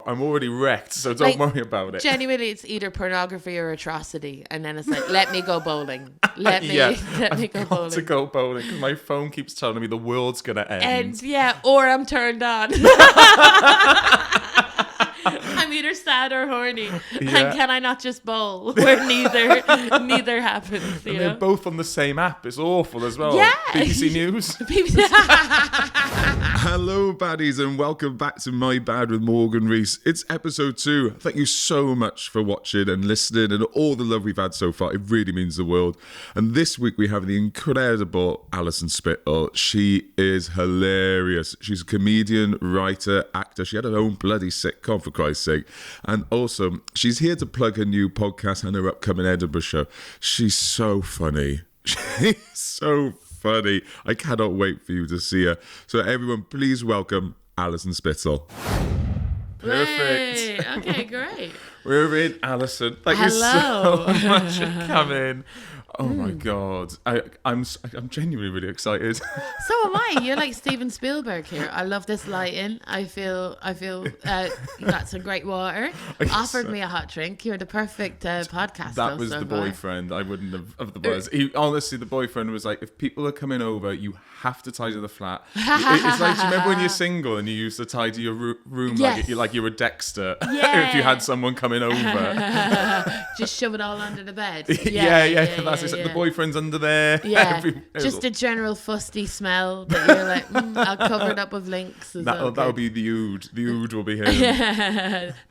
I'm already wrecked, so don't worry about it. Genuinely, it's either pornography or atrocity, and then it's like, let me go bowling. Let me go bowling. To go bowling because my phone keeps telling me the world's gonna end. And or I'm turned on. I'm either sad or horny. And can I not just bowl where neither happens? And they're both on the same app. It's awful as well. Yeah. BBC News. Hello, baddies, and welcome back to My Bad with Morgan Rees. It's episode 2. Thank you so much for watching and listening and all the love we've had so far. It really means the world. And this week we have the incredible Alison Spittle. She is hilarious. She's a comedian, writer, actor. She had her own bloody sitcom, for Christ's sake. And also, she's here to plug her new podcast and her upcoming Edinburgh show. She's so funny. She's so funny. I cannot wait for you to see her. So everyone, please welcome Alison Spittle. Perfect. Hey, okay, great. We're in, Alison. Thank you so much for coming. Oh my God. I'm genuinely really excited. So am I. You're like Steven Spielberg here. I love this lighting. I feel got some great water. Offered me a hot drink. You're the perfect podcast. That was the boyfriend. I wouldn't have of the buzz. Honestly, the boyfriend was like, if people are coming over, you have to tidy the flat. It's like, do you remember when you're single and you used to tidy your room like you were Dexter? Yeah. If you had someone coming over. Just shove it all under the bed. Yeah. That's it. The boyfriend's under there. Yeah. Just a general fusty smell that you're like, I'll cover it up with links. That'll be the oud. The oud will be him.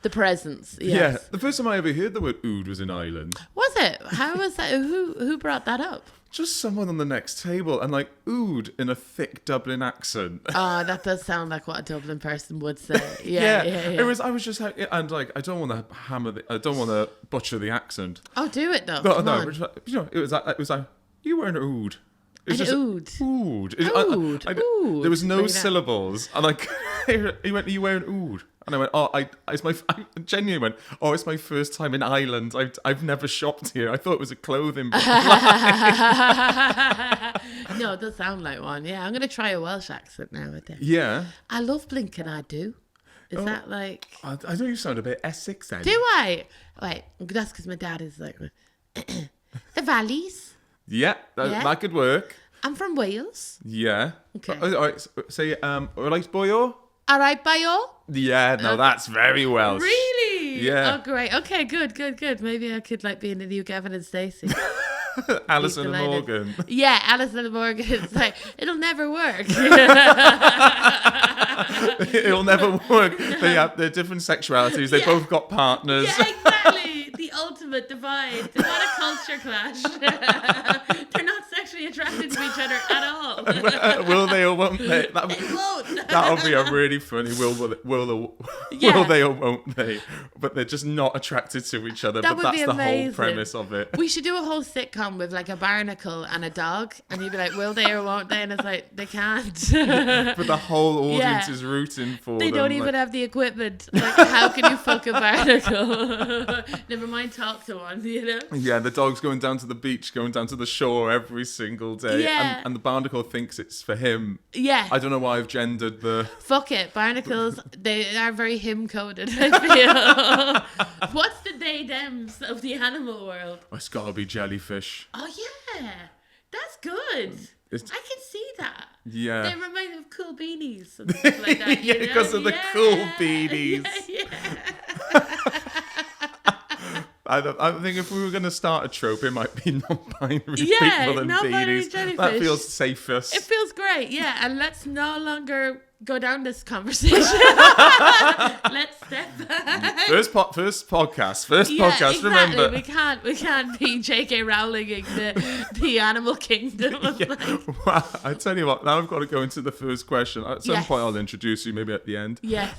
The presence. Yes. Yeah. The first time I ever heard the word oud was in Ireland. Was it? How was that? Who brought that up? Just someone on the next table and like oud in a thick Dublin accent. Oh, that does sound like what a Dublin person would say. Yeah. It was. I was just like, and like, I don't want to I don't want to butcher the accent. Oh, do it though. No. It was like you were an oud. It was oud. Oud. There was no syllables, and like he went, "You were an oud." And I went, I genuinely went, it's my first time in Ireland. I've never shopped here. I thought it was a clothing brand. No, it does sound like one. Yeah, I'm going to try a Welsh accent now. Yeah. I love blinking I do. Is that like... I know you sound a bit Essex then. Do I? Wait, that's because my dad is like... The Valleys. Yeah, that could work. I'm from Wales. Yeah. Okay. All right, say, all right, boyo? All right, boyo? Yeah, no, that's very Welsh. Really? Yeah. Oh, great. Okay, good. Maybe I could like be in the new Gavin and Stacey. Alison and Morgan. Yeah, Alison and Morgan. It's like, it'll never work. It'll never work. They have their different sexualities. They both got partners. Yeah, exactly. The ultimate divide. They're not a culture clash. They're not sexually attracted to each other at all. Will they or won't they? They won't. That'll be a really funny will they or won't they? But they're just not attracted to each other. That but would be that's the amazing. whole premise of it. We should do a whole sitcom with like a barnacle and a dog, and you'd be like, will they or won't they? And it's like, they can't. But the whole audience is rooting for them. They don't even have the equipment. Like, how can you fuck a barnacle? Never mind talk to one, you know? Yeah, the dog's going down to the beach, going down to the shore every single day. Yeah. And the barnacle thinks it's for him. Yeah. I don't know why I've gendered the... Fuck it. Barnacles, they are very him-coded, I feel. What's the they-dems of the animal world? It's gotta be jellyfish. Oh, yeah. That's good. I can see that. Yeah. They remind me of cool beanies and stuff like that. Yeah, because of the cool beanies. Yeah. I think if we were going to start a trope, it might be non-binary people and non-binary beanies. jellyfish. That feels safest. It feels great, yeah. And let's no longer go down this conversation. Let's step back. First podcast. Exactly. Remember, we can't be J.K. Rowling the animal kingdom. Well, I tell you what. Now I've got to go into the first question. At some point, I'll introduce you. Maybe at the end. Yes.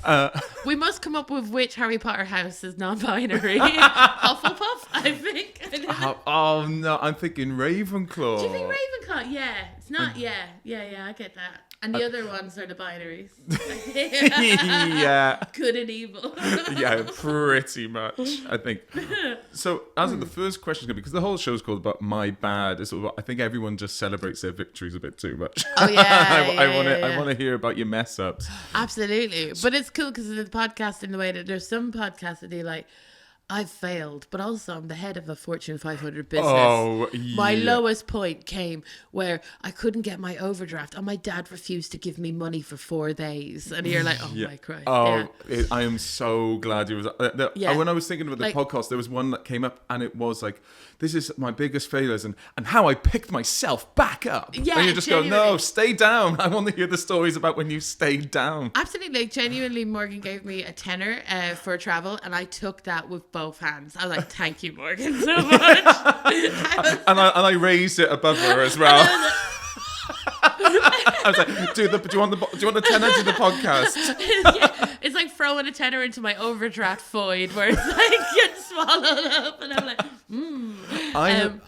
We must come up with which Harry Potter house is non-binary. Hufflepuff, I think. Oh no, I'm thinking Ravenclaw. Do you think Ravenclaw? Yeah, it's not. Yeah. I get that. And the other ones are the binaries. Yeah. Good and evil. Yeah, pretty much, I think. So, as the first question is going to be, because the whole show's called about my bad, it's sort of, I think everyone just celebrates their victories a bit too much. Oh, yeah. I want to hear about your mess ups. Absolutely. But it's cool because the podcast, in the way that there's some podcasts that do like, I've failed, but also I'm the head of a Fortune 500 business. Oh, yeah. My lowest point came where I couldn't get my overdraft and my dad refused to give me money for 4 days. And you're like, oh my Christ. Oh, I am so glad you was. When I was thinking about the podcast, there was one that came up and it was like, this is my biggest failures and how I picked myself back up. Yeah, and you just go, no, stay down. I want to hear the stories about when you stayed down. Absolutely. Like, genuinely, Morgan gave me a tenner for travel and I took that with both hands. I was like, thank you, Morgan, so much. and I raised it above her as well. I was like, do you want the tenner to the podcast? Yeah, it's like throwing a tenner into my overdraft void where it's like gets swallowed up, and I'm like,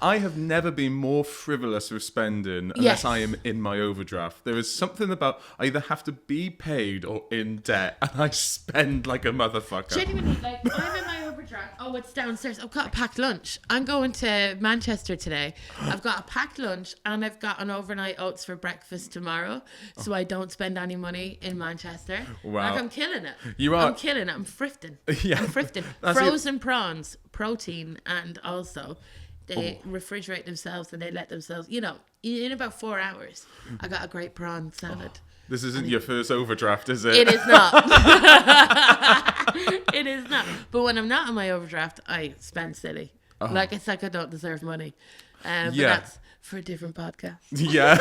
I have never been more frivolous with spending unless I am in my overdraft. There is something about I either have to be paid or in debt, and I spend like a motherfucker. Genuinely, like I'm in my overdraft. Oh, it's downstairs. I've got a packed lunch. I'm going to Manchester today. I've got a packed lunch and I've got an overnight oats for breakfast tomorrow, so I don't spend any money in Manchester. Wow. Like I'm killing it. You are. I'm killing it. I'm thrifting. Yeah. I'm thrifting. Frozen prawns, protein, and also they refrigerate themselves and they let themselves, in about 4 hours. I got a great prawn salad. This isn't your first overdraft, is it? It is not. It is not. But when I'm not on my overdraft, I spend silly. Like, it's like I don't deserve money. But that's for a different podcast. Yeah.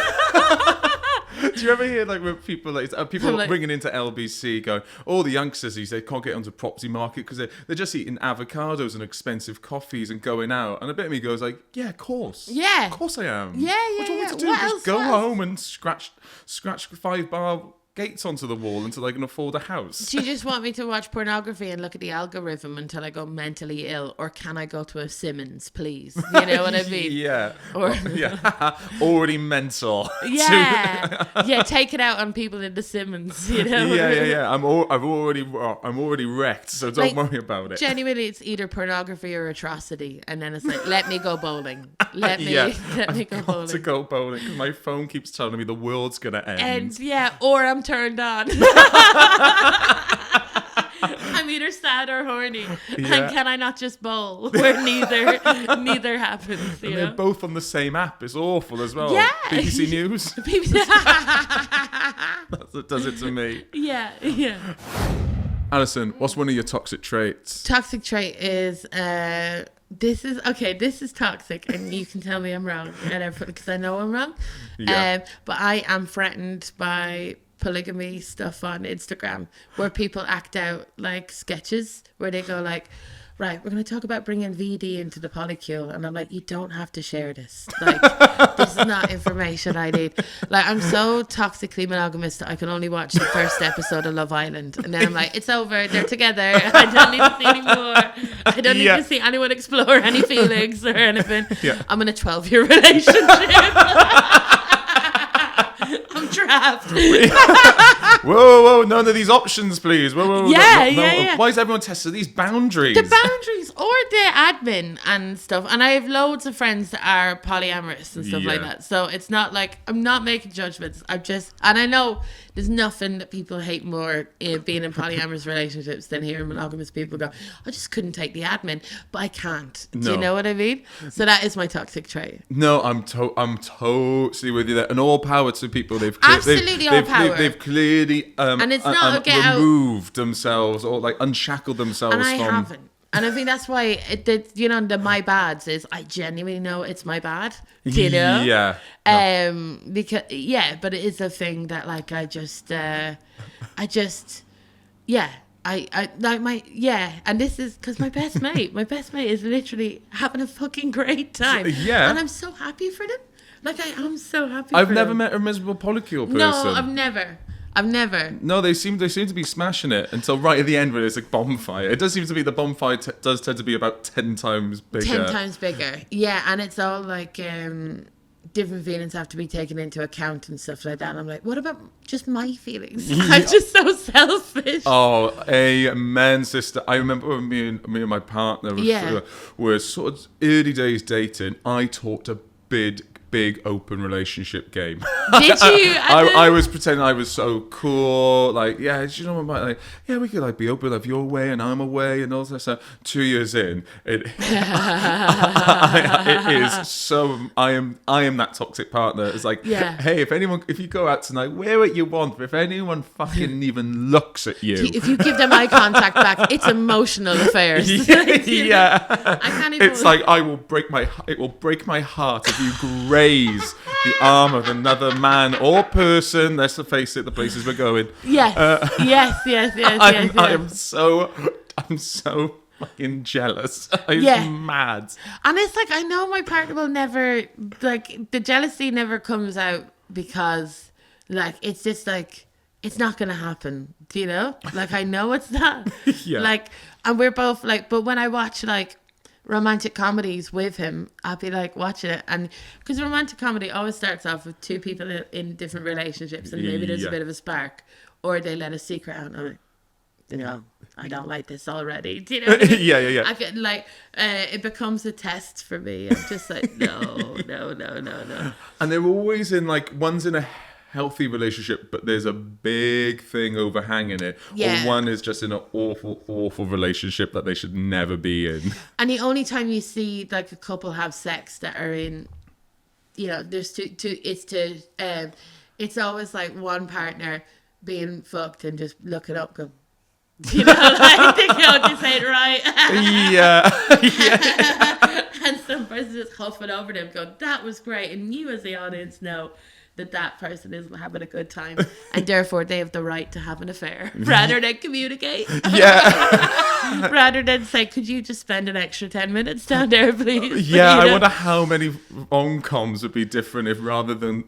Do you ever hear like when people ringing into LBC going, the youngsters they can't get onto the property market because they're just eating avocados and expensive coffees and going out, and a bit of me goes like, yeah, of course I am. Yeah. What do you want me to do? Just go home and scratch 5-bar gates onto the wall until I can afford a house. Do you just want me to watch pornography and look at the algorithm until I go mentally ill, or can I go to a Simmons, please? You know what I mean? Yeah. Already mental. Yeah. Yeah, take it out on people in the Simmons, Yeah. I'm already wrecked, so don't worry about it. Genuinely, it's either pornography or atrocity, and then it's like, let me go bowling. Let me go bowling. To go bowling because my phone keeps telling me the world's gonna end. And or I'm turned on. I'm either sad or horny. And can I not just bowl where neither happens? And they're both on the same app. It's awful as well. Yeah. BBC News. That's what does it to me. Yeah. Alison, what's one of your toxic traits? Toxic trait is this is toxic, and you can tell me I'm wrong, because I know I'm wrong. Yeah. But I am threatened by polygamy stuff on Instagram where people act out like sketches where they go like, right, we're going to talk about bringing VD into the polycule, and I'm like, you don't have to share this. Like, this is not information I need. Like, I'm so toxically monogamous that I can only watch the first episode of Love Island, and then I'm like, it's over, they're together, I don't need to see anymore. I don't need to see anyone explore any feelings or anything. I'm in a 12-year relationship. I'm trapped. Whoa, none of these options, please. Whoa. Yeah. Why is everyone testing these boundaries? The boundaries or the admin and stuff. And I have loads of friends that are polyamorous and stuff like that. So it's not like, I'm not making judgments. And I know there's nothing that people hate more being in polyamorous relationships than hearing monogamous people go, I just couldn't take the admin, but I can't. Do you know what I mean? So that is my toxic trait. No, I'm totally with you there. And all power to people. They've clearly and it's not removed themselves or like unshackled themselves and I from. haven't. And I think that's why the my bads is I genuinely know it's my bad. Do you know? Yeah. Because but it is a thing that like I like and this is because my best mate is literally having a fucking great time. Yeah. And I'm so happy for them. Like I am so happy. I've never met a miserable polycule person. No, I've never. No, they seem to be smashing it until right at the end when it's a bonfire. It does seem to be the bonfire does tend to be about 10 times bigger. 10 times bigger. Yeah, and it's all like different feelings have to be taken into account and stuff like that. And I'm like, what about just my feelings? I'm just so selfish. Oh, amen, sister. I remember when me and my partner were sort of early days dating. I talked a big open relationship game. Did you? I was pretending I was so cool. Like, yeah, do you know what? Like, yeah, we could like be open, like your way and I'm away and all that stuff. 2 years in, it is so. I am that toxic partner. It's like, hey, if you go out tonight, wear what you want. But if anyone fucking even looks at you, if you give them eye contact back, it's emotional affairs. Yeah. I can't even. It's like it will break my heart if you graze the arm of another man or person. Let's face it, the places we're going. Yes. I'm so fucking jealous. I'm mad. And it's like, I know my partner will never, like, the jealousy never comes out because, like, it's just like, it's not going to happen. Do you know? Like, I know it's not. Yeah. Like, and we're both like, but when I watch, like, romantic comedies with him, I'll be like watching it, and because romantic comedy always starts off with two people in different relationships, and maybe there's a bit of a spark, or they let a secret out, and I'm like, you know, I don't like this already. Do you know what I mean? Yeah. I get like, it becomes a test for me. I'm just like, no. And they're always in, like, one's in a healthy relationship, but there's a big thing overhanging it, or one is just in an awful relationship that they should never be in. And the only time you see like a couple have sex that are in, you know, there's it's always like one partner being fucked and just looking up, go, you know, like they go to say it right. Yeah. And some person just huffing over them, go, that was great, and you as the audience know that person isn't having a good time, and therefore they have the right to have an affair rather than communicate. Yeah. Rather than say, could you just spend an extra 10 minutes down there, please? Yeah, I wonder how many RomComs would be different if rather than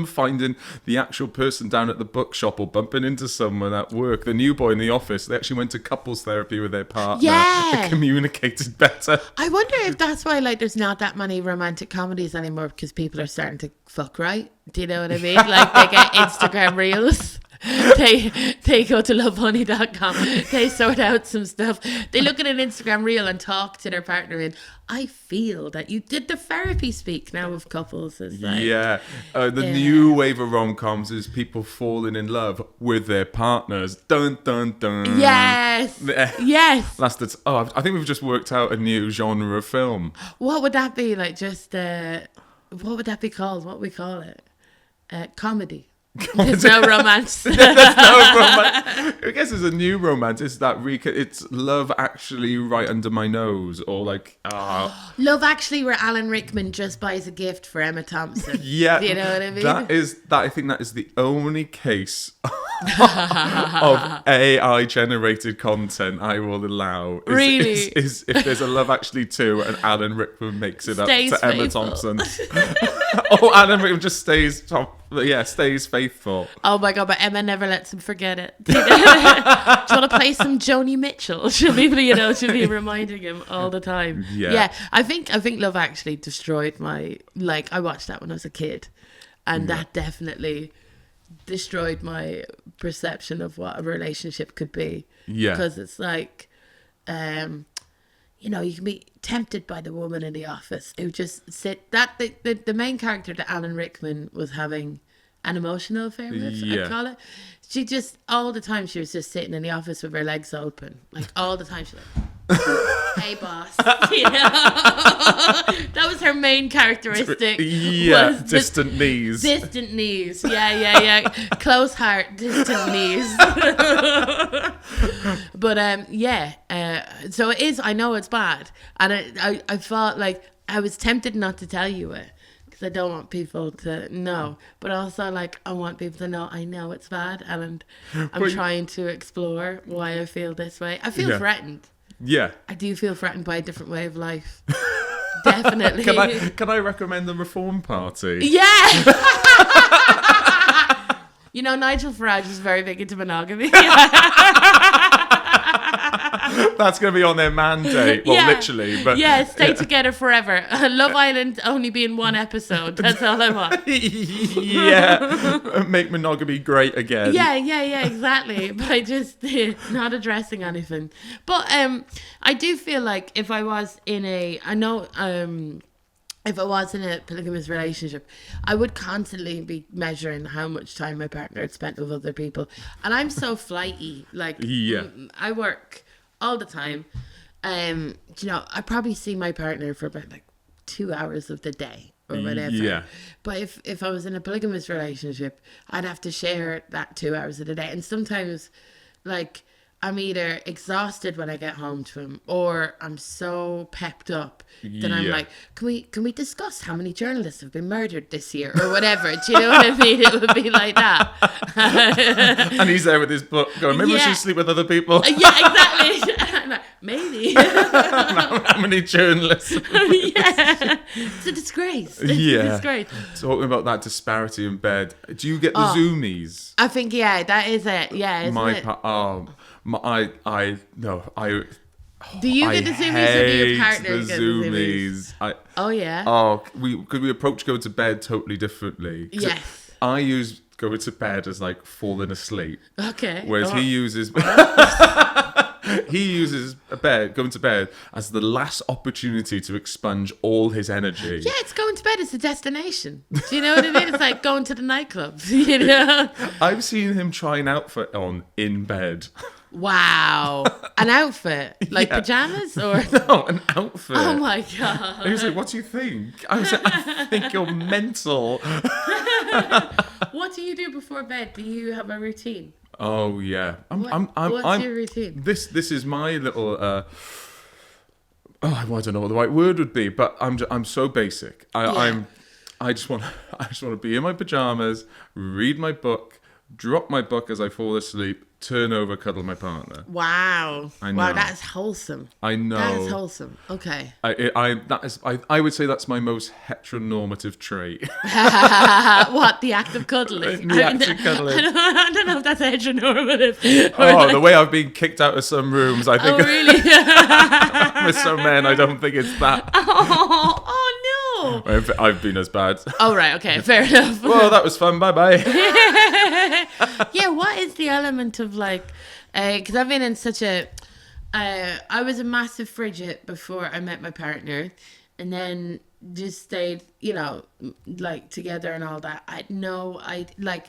finding the actual person down at the bookshop or bumping into someone at work, the new boy in the office, they actually went to couples therapy with their partner. They communicated better. I wonder if that's why, like, there's not that many romantic comedies anymore, because people are starting to fuck right. Do you know what I mean? Like, they get Instagram reels. They go to lovehoney.com. They sort out some stuff. They look at an Instagram reel and talk to their partner in, I feel that you did the therapy speak now of couples. Is like, the new wave of rom-coms is people falling in love with their partners. Dun dun dun. Yes. I think we've just worked out a new genre of film. What would that be? Like, just what would that be called? What we call it? Comedy. There's no romance. There's no romance. I guess there's a new romance. It's that it's Love Actually Right Under My Nose, or like Love Actually, where Alan Rickman just buys a gift for Emma Thompson. Yeah, do you know what I mean? I think that is the only case of AI generated content I will allow. Really? Is if there's a Love Actually 2 and Alan Rickman makes it up to Emma Thompson. Alan Rickman just stays faithful. Oh my god, but Emma never lets him forget it. Do you want to play some Joni Mitchell? She'll be reminding him all the time. Yeah. I think Love Actually destroyed my, like, I watched that when I was a kid, and that definitely destroyed my perception of what a relationship could be. Yeah. Because it's like, you know, you can be tempted by the woman in the office who just the main character that Alan Rickman was having an emotional affair with, I call it. She just, all the time, she was just sitting in the office with her legs open. Like, all the time, she's like, hey, boss. You know? That was her main characteristic. Yeah, distant knees. Distant knees. Yeah. Close heart, distant knees. But, so it is, I know it's bad. And I felt like I was tempted not to tell you it, I don't want people to know, but also, like, I want people to know I know it's bad, and I'm trying to explore why I feel this way. I feel threatened. Yeah, I do feel threatened by a different way of life. Definitely. Can I recommend the Reform Party? Yeah. You know, Nigel Farage is very big into monogamy. That's going to be on their mandate. Well, literally. But yeah, stay together forever. Love Island only being one episode. That's all I want. Yeah. Make monogamy great again. Yeah, exactly. But I just not addressing anything. But I do feel like if I was in a polygamous relationship, I would constantly be measuring how much time my partner had spent with other people. And I'm so flighty. Like, I work all the time. You know, I probably see my partner for about like 2 hours of the day or whatever. Yeah. But if I was in a polygamous relationship, I'd have to share that 2 hours of the day. And sometimes, like, I'm either exhausted when I get home to him, or I'm so pepped up that I'm like, can we discuss how many journalists have been murdered this year or whatever? Do you know what I mean? It would be like that. And he's there with his book going, maybe we should sleep with other people. Yeah, exactly. I'm like, maybe. How many journalists? It's a disgrace. It's a disgrace. Talking about that disparity in bed, do you get the Zoomies? I think, that is it. Yeah, isn't it? Do you get the Zoomies or do your partner get the Zoomies? Could we approach going to bed totally differently? Yes. I use going to bed as like falling asleep. Okay. Whereas he uses going to bed as the last opportunity to expunge all his energy. Yeah, it's going to bed as a destination. Do you know what I mean? It's like going to the nightclub, you know? I've seen him try an outfit on in bed. Wow. An outfit? Like pajamas or? No, an outfit. Oh my God. And he was like, what do you think? I was like, I think you're mental. What do you do before bed? Do you have a routine? Oh yeah. What's your routine? This is my little I don't know what the right word would be, but I'm so basic. I just want to be in my pajamas, read my book, drop my book as I fall asleep, turn over, cuddle my partner. Wow. I know. Wow, that is wholesome. I know. That is wholesome. Okay. I would say that's my most heteronormative trait. What, the act of cuddling? The act of cuddling. I don't know if that's heteronormative. The way I've been kicked out of some rooms, I think. Oh, really? With some men, I don't think it's that. Oh no. I've been as bad. Oh, right. Okay. Fair enough. Well, that was fun. Bye-bye. Yeah, what is the element of like, because I've been in such a, I was a massive frigid before I met my partner, and then just stayed, you know, like together and all that. I like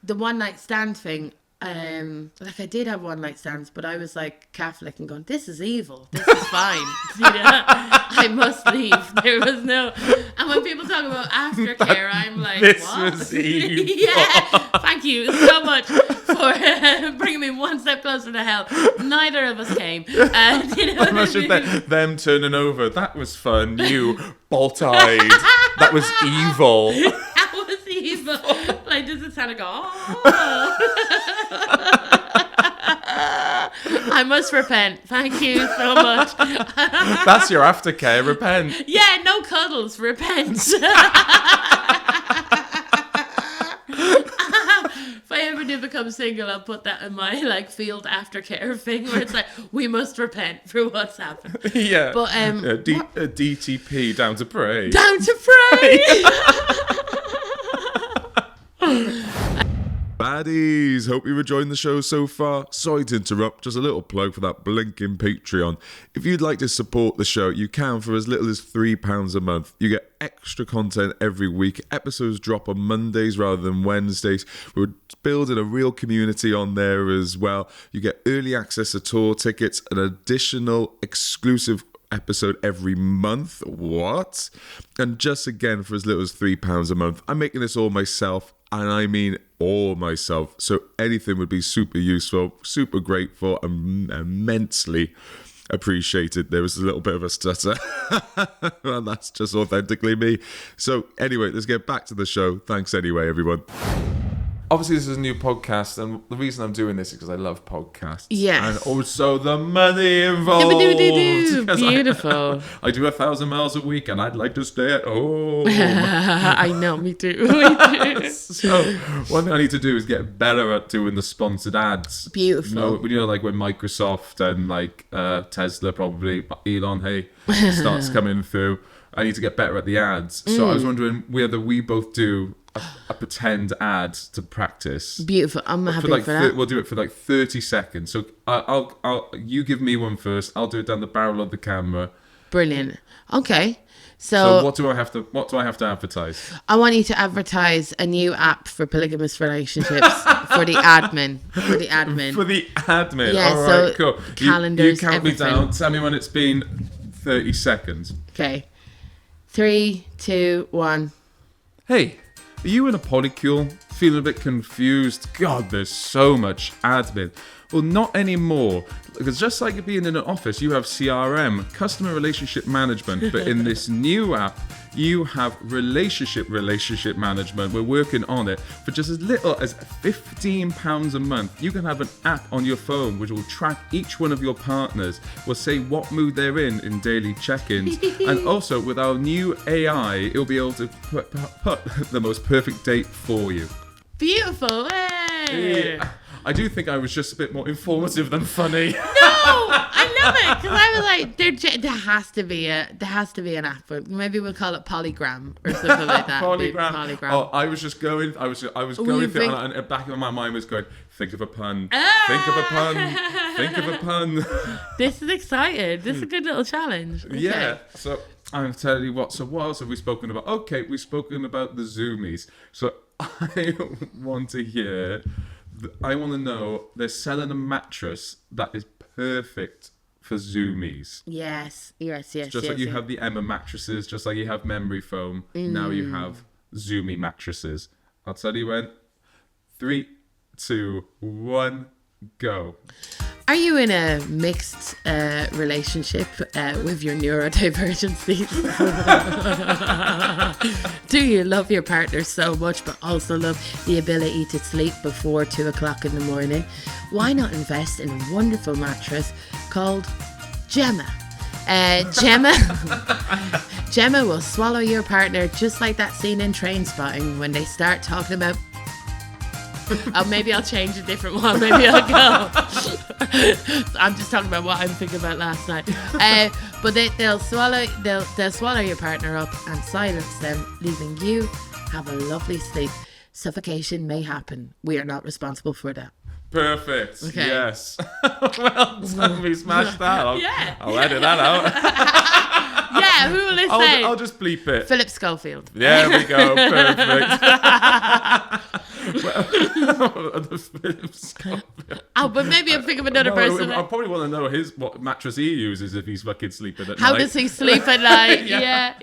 the one night stand thing. Like I did have one night stands, but I was like Catholic and going, this is evil, this is fine. You know, I must leave. There was no, and when people talk about aftercare, I'm like, this what? was evil. Yeah, thank you so much for bringing me one step closer to hell. Neither of us came. You know what I mean? Them turning over, that was fun. You bolt-eyed, that was evil. That was evil. Like, does it sound like, oh. I must repent. Thank you so much. That's your aftercare. Repent. Yeah, no cuddles. Repent. If I ever do become single, I'll put that in my like field aftercare thing where it's like, we must repent for what's happened. Yeah. But DTP, down to pray. Down to pray. Baddies, hope you're enjoying the show so far. Sorry to interrupt, just a little plug for that blinking Patreon. If you'd like to support the show, you can for as little as £3 a month. You get extra content every week. Episodes drop on Mondays rather than Wednesdays. We're building a real community on there as well. You get early access to tour tickets, an additional exclusive episode every month. What? And just again, for as little as £3 a month. I'm making this all myself, and I mean all myself. So anything would be super useful, super grateful, and immensely appreciated. There was a little bit of a stutter. And that's just authentically me. So anyway, let's get back to the show. Thanks anyway, everyone. obviously this is a new podcast, and the reason I'm doing this is because I love podcasts. Yes. And also the money involved. Beautiful. I do 1,000 miles a week, and I'd like to stay at home. I know, me too. So one thing I need to do is get better at doing the sponsored ads. Beautiful. You know, like when Microsoft and like Tesla, probably Elon, starts coming through. I need to get better at the ads. So I was wondering whether we both do a pretend ad to practice. Beautiful. I'm happy for that. We'll do it for like 30 seconds. So I'll you give me one first. I'll do it down the barrel of the camera. Brilliant. Okay. So what do I have to advertise? I want you to advertise a new app for polygamous relationships for the admin. For the admin. Yeah, all right, so cool. calendars, you count everything. me down. Tell me when it's been 30 seconds. Okay. 3, 2, 1. Hey, are you in a polycule? Feeling a bit confused? God, there's so much admin. Well, not anymore. Because just like being in an office, you have CRM, customer relationship management. But in this new app, you have relationship management. We're working on it. For just as little as £15 a month, you can have an app on your phone which will track each one of your partners, will say what mood they're in daily check-ins. And also, with our new AI, it'll be able to put the most perfect date for you. Beautiful. Hey. Yeah. I do think I was just a bit more informative than funny. No, I love it because I was like, there has to be an app. Maybe we'll call it Polygram or something like that. Polygram. Oh, I was just going. I was going through, and the back of my mind was going, think of a pun. Think of a pun. Think of a pun. This is exciting. This is a good little challenge. Okay. Yeah. So I'm telling you what. So what else have we spoken about? Okay, we've spoken about the Zoomies. So I want to hear. I want to know, they're selling a mattress that is perfect for Zoomies. Yes. Just like you have the Emma mattresses, just like you have memory foam, now you have Zoomie mattresses. I'll tell you when. 3, 2, 1, go. Are you in a mixed relationship with your neurodivergencies? Do you love your partner so much but also love the ability to sleep before 2 o'clock in the morning? Why not invest in a wonderful mattress called Gemma? Gemma will swallow your partner just like that scene in Trainspotting when they start talking about... Oh, maybe I'll change a different one. Maybe I'll go. I'm just talking about what I'm thinking about last night. But they'll swallow your partner up and silence them, leaving you have a lovely sleep. Suffocation may happen. We are not responsible for that. Perfect. Okay. Yes. Well done. We smashed that. I'll edit that out. Yeah, who will it say? I'll just bleep it. Philip Schofield. There we go. Perfect. Oh, but maybe I'm thinking of another person. I probably want to know what mattress he uses if he's fucking sleeping at night. How does he sleep at night? Yeah.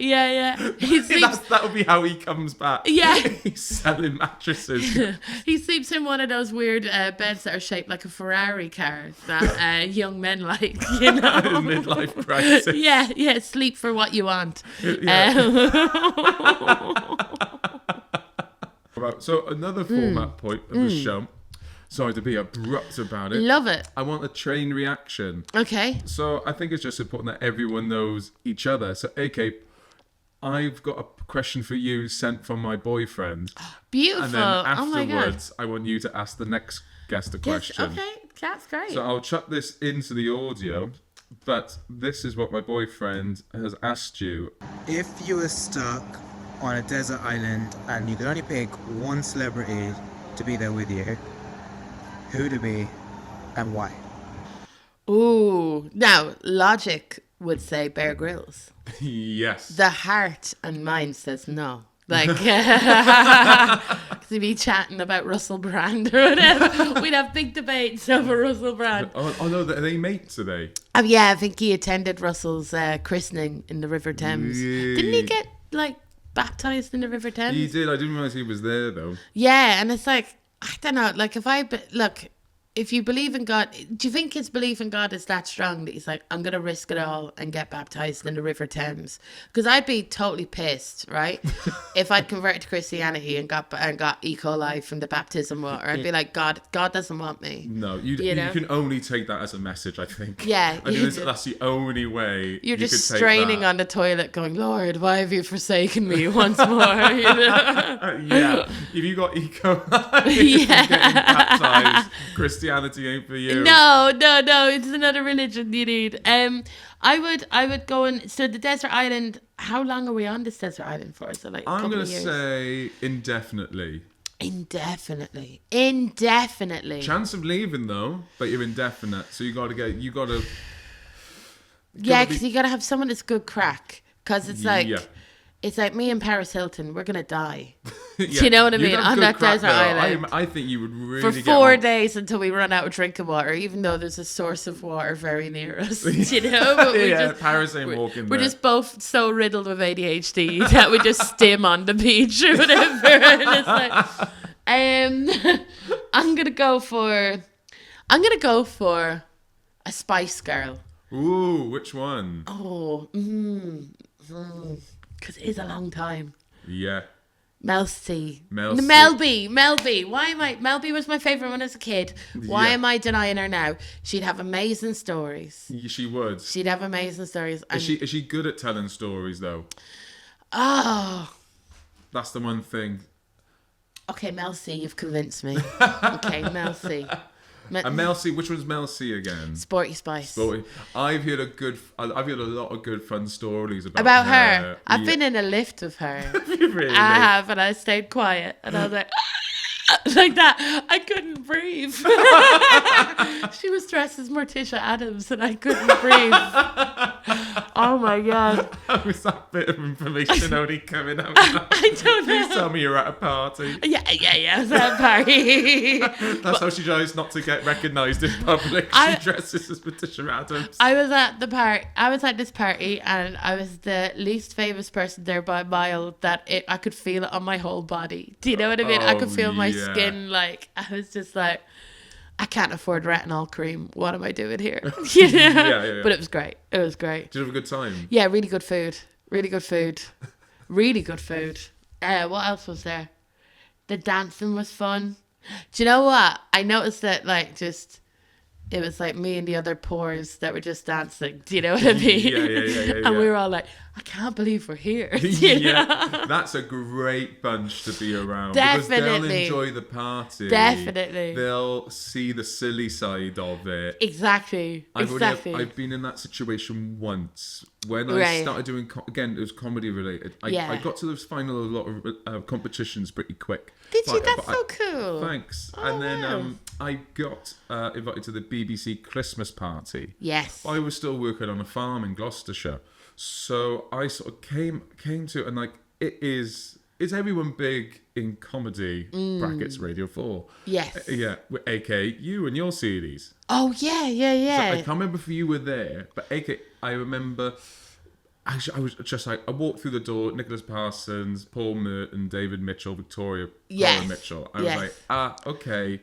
He sleeps. That would be how he comes back. Yeah. He's selling mattresses. He sleeps in one of those weird beds that are shaped like a Ferrari car that young men like, you know. Midlife crisis. Yeah. Sleep for what you want. So another format point of the show. Sorry to be abrupt about it. Love it. I want a train reaction. Okay. So I think it's just important that everyone knows each other. So AK, I've got a question for you sent from my boyfriend. Beautiful. And then afterwards, oh my God. I want you to ask the next guest a question. Okay, that's great. So I'll chuck this into the audio, but this is what my boyfriend has asked you. If you were stuck on a desert island and you could only pick one celebrity to be there with you, who would it be and why? Ooh, now logic would say Bear Grylls. Yes. The heart and mind says no. Like, because he'd be chatting about Russell Brand or whatever. We'd have big debates over Russell Brand. Oh no, are they mates today? Oh yeah, I think he attended Russell's christening in the River Thames. Yeah. Didn't he get like baptized in the River Thames? He did. I didn't realize he was there though. Yeah, and it's like, I don't know. Like, if if you believe in God, do you think his belief in God is that strong that he's like, I'm going to risk it all and get baptized in the River Thames? Because I'd be totally pissed, right? If I'd converted to Christianity and got E. coli from the baptism water, I'd be like, God doesn't want me. No, you can only take that as a message, I think. Yeah. I think that's the only way You're you just could take straining that. on the toilet going, Lord, why have you forsaken me once more? You know? Yeah, if you got E. coli, Yeah. getting baptized, Christianity ain't for you. No, it's another religion you need. I would go and so the desert island. How long are we on this desert island for? Is it like I'm going to say indefinitely. Indefinitely. Chance of leaving though, but you're indefinite, so you gotta. Yeah, because you gotta have someone that's good crack. Because it's like. Yeah. It's like me and Paris Hilton, we're going to die. Yeah. Do you know what I mean? You'd have On good that crack, desert though. island. I think you would really For get 4 on. days until we run out of drinking water, even though there's a source of water very near us. Do you know? But Paris ain't walking We're there. just both so riddled with ADHD that we just stim on the beach or whatever. And it's like, I'm gonna go for a Spice Girl. Ooh, which one? Oh, because it is a long time. Yeah. Mel C. Mel C. Mel B. Why am I? Mel B was my favourite when I was a kid. Why Yeah. am I denying her now? She'd have amazing stories. She would. She'd have amazing stories. And, Is she good at telling stories though? oh, That's the one thing. okay, Mel C, you've convinced me. Okay, Mel C. And Mel C, which one's Mel C again? Sporty Spice. Sporty. I've heard a lot of good fun stories About her. I've been in a lift with her. Really? I have, and I stayed quiet, and I was like, like that. I couldn't breathe. She was dressed as Morticia Adams, and I couldn't breathe. Oh my god! How was that bit of information only coming out? I don't know. Please tell me you're at a party. Yeah. I was at a party. That's how she tries not to get recognised in public. I- She dresses as Patricia Adams. I was at the party. I was at this party, and I was the least famous person there by a mile. I could feel it on my whole body. Do you know what I mean? I could feel my skin. Like I was just like, I can't afford retinol cream. What am I doing here? You know? Yeah. But it was great. It was great. Did you have a good time? Yeah, really good food. Really good food. What else was there? The dancing was fun. Do you know what? I noticed that it was like me and the other pores that were just dancing. Do you know what I mean? Yeah. And we were all like, I can't believe we're here. You know? That's a great bunch to be around. Definitely. Because they'll enjoy the party. Definitely. They'll see the silly side of it. Exactly. I've been in that situation once when I started doing again. It was comedy related. I got to the final a lot of competitions pretty quick. Did you? That's so cool. Thanks. Oh, And then wow. I got invited to the BBC Christmas party. Yes. I was still working on a farm in Gloucestershire, so I sort of came to and like it is everyone big in comedy brackets Radio 4. Yes. Yeah, AK you and your series. Oh yeah. So I can't remember if you were there, but AK I remember. Actually, I was just like I walked through the door. Nicholas Parsons, Paul Merton, David Mitchell, Victoria Paula Mitchell. I was like, okay.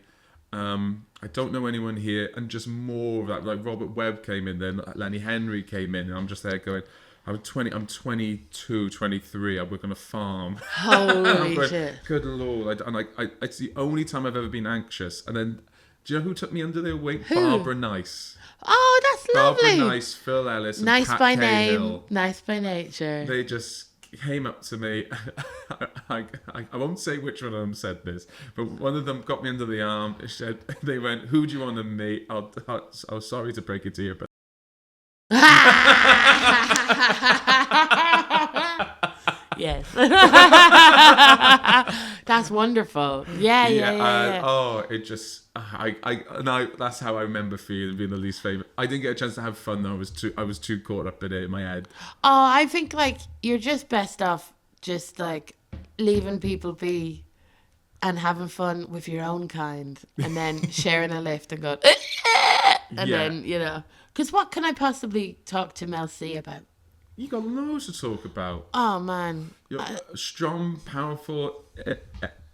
I don't know anyone here, and just more of that. Like Robert Webb came in, then Lenny Henry came in, and I'm just there going, I'm 22, 23. I work on a farm. Holy Going, shit. good lord! It's the only time I've ever been anxious. And then, do you know who took me under their wing? Who? Barbara Nice. Oh, that's lovely. Barbara Nice, Phil Ellis, and Nice Pat by Cahill. name, nice by nature. They just came up to me. I won't say which one of them said this, but one of them got me under the arm. They went, "Who do you want to meet?" I'm sorry to break it to you, but Yes. That's wonderful. Yeah. Oh, it just that's how I remember feeling, being the least favorite. I didn't get a chance to have fun though. I was too caught up in it in my head. Oh, I think like you're just best off just like leaving people be and having fun with your own kind, and then sharing a lift and going, and then because what can I possibly talk to Mel C about? You got loads to talk about. Oh man, You're strong, powerful,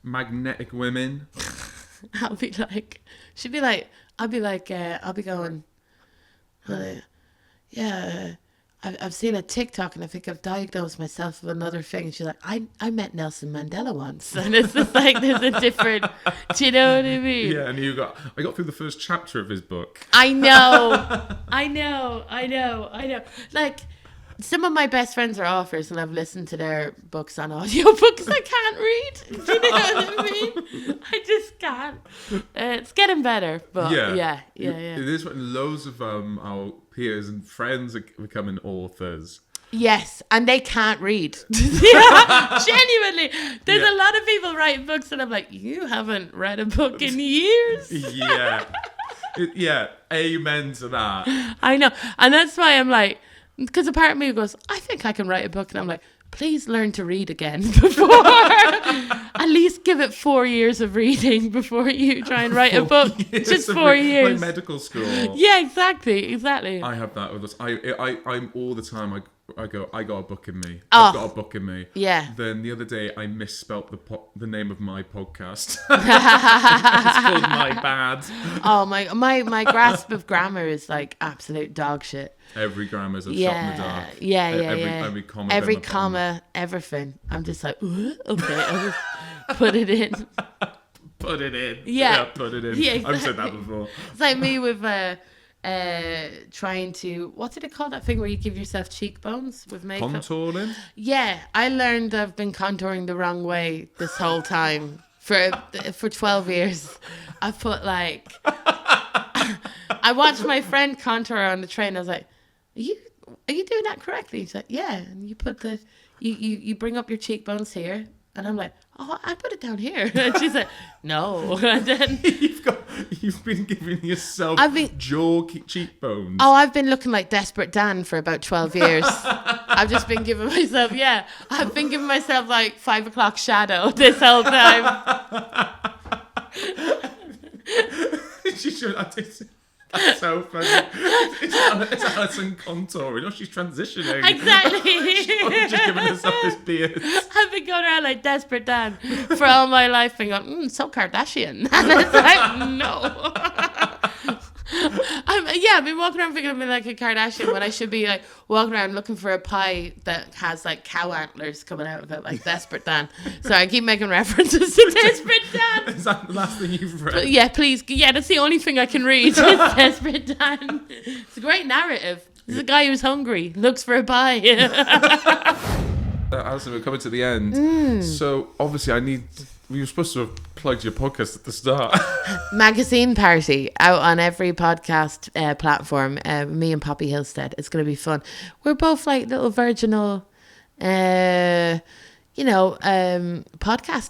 magnetic women. I'll be like, she'd be like, I'll be like, I'll be going, yeah, I've seen a TikTok and I think I've diagnosed myself with another thing. And she's like, I met Nelson Mandela once. And it's just like, there's a different, do you know what I mean? Yeah, and I got through the first chapter of his book. I know. Like, some of my best friends are authors and I've listened to their books on audiobooks. I can't read. Do you know what I mean? I just can't. It's getting better, but yeah. It is when loads of our peers and friends are becoming authors. Yes, and they can't read. Yeah, genuinely. There's a lot of people writing books and I'm like, you haven't read a book in years. Yeah. Amen to that. I know. And that's why I'm like, because a part of me goes, I think I can write a book. And I'm like, please learn to read again before. At least give it 4 years of reading before you try and write a book. Just 4 years. Like medical school. Yeah, exactly. I have that with us. I'm all the time. I go, I got a book in me. I've got a book in me. Yeah. Then the other day I misspelt the name of my podcast. It's called My Bad. Oh my grasp of grammar is like absolute dog shit. Every grammar's a shot in the dark. Every comma, everything. I'm just like, okay, I'll just put it in. Put it in. Yeah, put it in. Yeah, exactly. I've said that before. It's like me with trying to, what did it call that thing where you give yourself cheekbones with makeup? Contouring? Yeah, I learned I've been contouring the wrong way this whole time for 12 years. I've put like, I watched my friend contour on the train. I was like, are you doing that correctly? He's like, yeah. And you put you bring up your cheekbones here. And I'm like, oh, I put it down here. And she's like, no. And then you've been giving yourself cheekbones. Oh, I've been looking like Desperate Dan for about 12 years. I've just been giving myself, I've been giving myself like 5 o'clock shadow this whole time. She should. That's so funny. It's Alison contouring. She's transitioning. Exactly. She's just giving herself this beard. I've been going around like Desperate Dan for all my life and going, so Kardashian. And it's like, no. I've been walking around thinking I'm like a Kardashian when I should be like walking around looking for a pie that has like cow antlers coming out of it, like Desperate Dan. So I keep making references to Desperate Dan. Is that the last thing you've read? But yeah, please. Yeah, that's the only thing I can read. Is Desperate Dan. It's a great narrative. There's a guy who's hungry, looks for a pie. Alison, we're coming to the end. So obviously we were supposed to have plugged your podcast at the start. Magazine party out on every podcast platform. Me and Poppy Hillstead. It's going to be fun. We're both like little virginal, podcast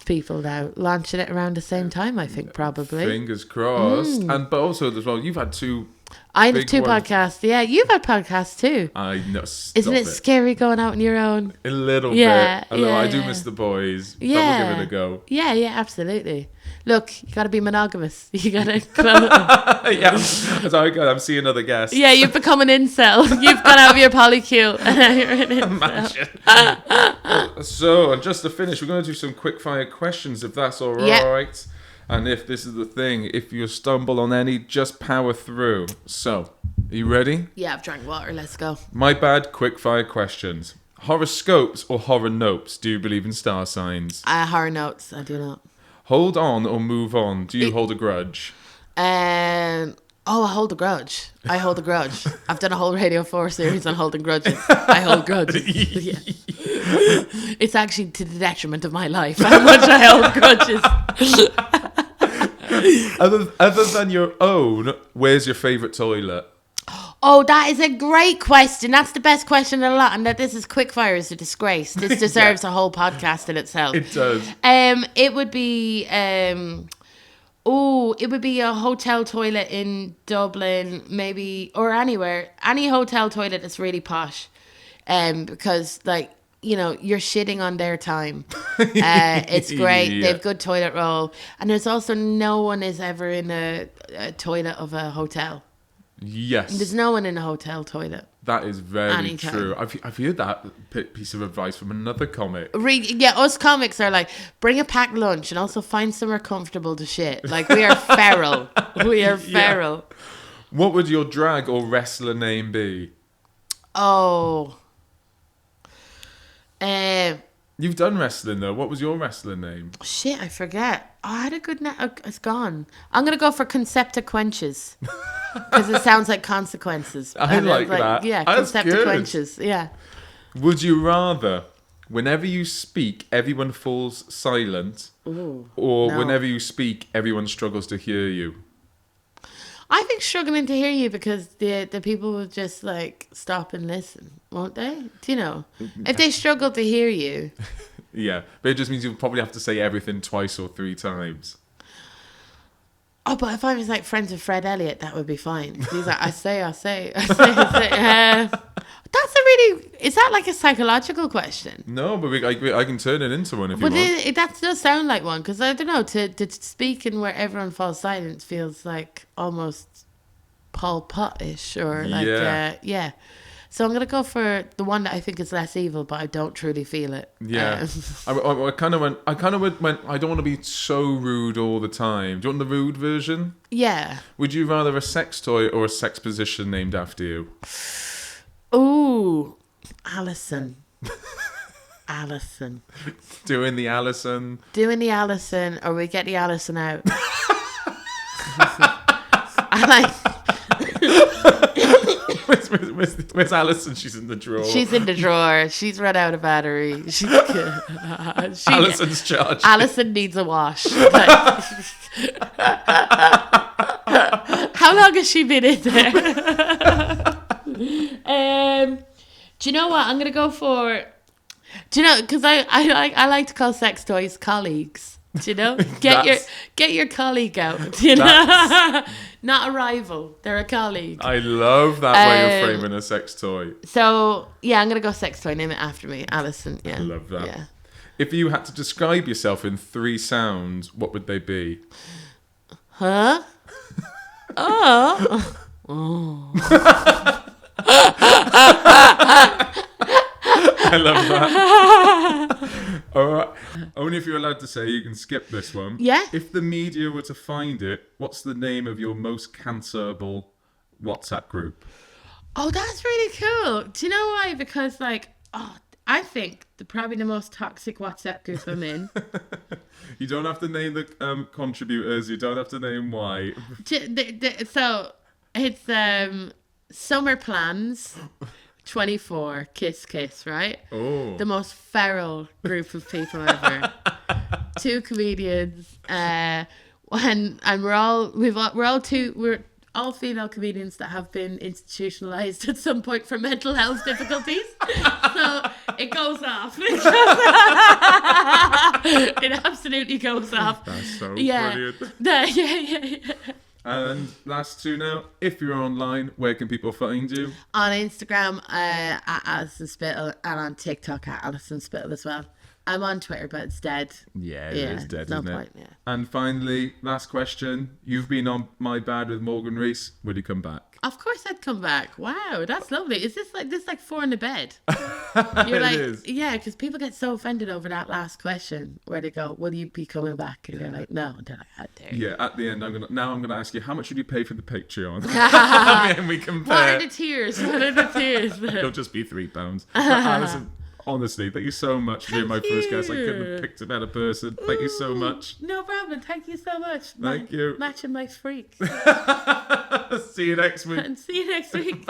people now, launching it around the same time. I think probably. Fingers crossed. But also as well, you've had two. I have two podcasts. Yeah, you've had podcasts too. I know. Isn't it scary going out on your own? A little bit. Although I do miss the boys. Yeah. But we'll give it a go. Yeah, absolutely. Look, you got to be monogamous. You got to close. I'm seeing another guest. Yeah, you've become an incel. You've gone out of your polycule. You're an incel. Imagine. So, and just to finish, we're going to do some quickfire questions, if that's all right. Yep. And if this is the thing, if you stumble on any, just power through. So, are you ready? Yeah, I've drank water. Let's go. My bad, quickfire questions. Horoscopes or horror nopes? Do you believe in star signs? Horror notes. I do not. Hold on or move on? Do you hold a grudge? I hold a grudge. I hold a grudge. I've done a whole Radio 4 series on holding grudges. I hold grudges. Yeah. It's actually to the detriment of my life how much I hold grudges. Other than your own, where's your favourite toilet? Oh, that is a great question. That's the best question in a lot. And that this is quickfire is a disgrace. This deserves a whole podcast in itself. It does. It would be it would be a hotel toilet in Dublin, maybe, or anywhere. Any hotel toilet that's really posh. Because you're shitting on their time. It's great. Yeah. They have good toilet roll. And there's also no one is ever in a toilet of a hotel. Yes. There's no one in a hotel toilet. That is very Anytime. true. I've heard that piece of advice from another comic. Us comics are like, bring a packed lunch and also find somewhere comfortable to shit. Like, we are feral. We are feral. What would your drag or wrestler name be? Oh. You've done wrestling though. What was your wrestler name? Shit, I forget. Oh, I had a good name. It's gone. I'm going to go for Concepta-Quenches. Because it sounds like consequences. I like that. Yeah, That's Concepta-Quenches. Yeah. Would you rather, whenever you speak, everyone falls silent, Ooh, or no. whenever you speak, everyone struggles to hear you? I think struggling to hear you, because the people will just like stop and listen, won't they? Do you know? If they struggle to hear you. Yeah, but it just means you'll probably have to say everything twice or 3 times. Oh, but if I was like friends with Fred Elliott, that would be fine. He's like, I say. That's a really... Is that like a psychological question? No, but I can turn it into one if you But want. that does sound like one, because I don't know, to speak in where everyone falls silent feels like almost Pol Pot-ish, or like, Yeah. So I'm going to go for the one that I think is less evil, but I don't truly feel it. Yeah. I kind of went, I don't want to be so rude all the time. Do you want the rude version? Yeah. Would you rather a sex toy or a sex position named after you? Ooh, Alison. Alison. Doing the Alison. Doing the Alison, or we get the Alison out. I like... Where's Alison? She's in the drawer. She's in the drawer. She's run out of battery. Alison's charged. Alison needs a wash. Like, how long has she been in there? Do you know what? I'm gonna go for. Do you know? Because I like to call sex toys colleagues. Do you know? Get your colleague out. Do you know? Not a rival. They're a colleague. I love that way of framing a sex toy. So yeah, I'm gonna go sex toy. Name it after me, Alison. Yeah. I love that. Yeah. If you had to describe yourself in 3 sounds, what would they be? Huh? Oh. Oh. I love that. All right. Only if you're allowed to say, you can skip this one. Yeah. If the media were to find it, what's the name of your most cancerable WhatsApp group? Oh, that's really cool. Do you know why? Because I think probably the most toxic WhatsApp group I'm in. You don't have to name the contributors. You don't have to name why. So it's summer plans. 24 kiss, right? Oh, The most feral group of people ever. 2 comedians, and we're all female comedians that have been institutionalized at some point for mental health difficulties. So it goes off. It absolutely goes off. that's so Yeah. brilliant. Yeah. And last 2 now. If you're online, where can people find you? On Instagram at Alison Spittle, and on TikTok at Alison Spittle as well. I'm on Twitter, but it's dead. Yeah, it is dead, no isn't point, it? yeah. And finally, last question. You've been on My Bad with Morgan Rees. Will you come back? Of course I'd come back. Wow, that's lovely. Is this like 4 in the bed? You're like, It is. yeah, because people get so offended over that last question where they go, will you be coming back? And you're like, no. And they're like, how dare you? Yeah, at the end, I'm gonna ask you, how much would you pay for the Patreon? And we What compare. are the tiers? What are the tiers? It'll just be £3. But Alison, honestly, thank you so much for being my first guest. I couldn't have picked a better person. Thank you so much. No problem. Thank you so much. Thank you. Matching my freak. See you next week. And see you next week.